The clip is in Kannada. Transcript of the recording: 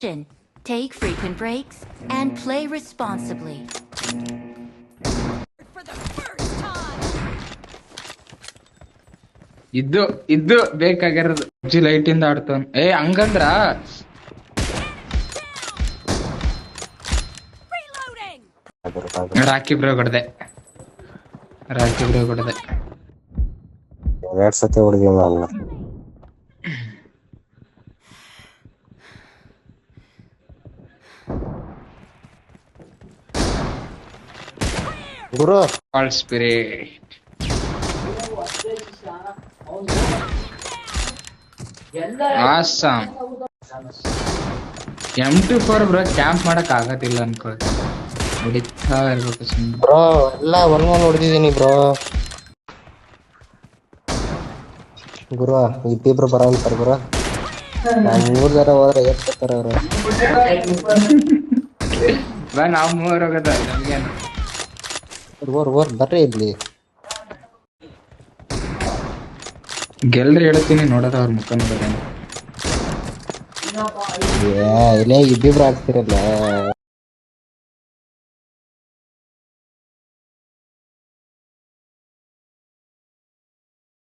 Take frequent breaks and play responsibly. For the first time. ಇದು ಬೇಕಾಗಿರೋದು ಲೈಟ್ ಇಂದ ಆಡ್ತಾನ. ಹಂಗಂದ್ರ ರಾಕಿ ಬ್ರೋ ಹೊಡೆದೆ. 2 ಸತಿ ಹೊಡೆದಿಲ್ಲ ನಾನು. ಗುರು falls spirit awesome. M24 bro camp ಮಾಡಕ್ ಆಗತ್ತಿಲ್ಲ ಅನ್ಕೋ. ಹೊಡಿತಾ ಇರ್ಬೇಕು ಸುಮ್ಮನೆ. ಬ್ರೋ ಎಲ್ಲ 1-1 ಹೊಡೆದಿದ್ದೀನಿ ಬ್ರೋ. ಗುರು ಇಬ್ಬಿಬ್ರು ಬರ ಅಂತಾರೆ ಗುರು. ನಾವು 3 ಜನ ಹೋದ್ರೆ ಏರ್ತಾರೆ ಅವರು. ಬಾ ನಾವು 3 ಹೋಗದ ನಮ್ಗೇನು. ಓರ್ ಬರ್ರಿ ಇಲ್ಲಿ. ಗೆಲ್ರಿ ಹೇಳ್ತೀನಿ ನೋಡೋದ ಅವ್ರ ಮುಖ ನೋಡೋದ. ಇಲ್ಲೇ ಇಬ್ಬಿಬ್ರು ಆಗ್ತಿರಲ್ಲ.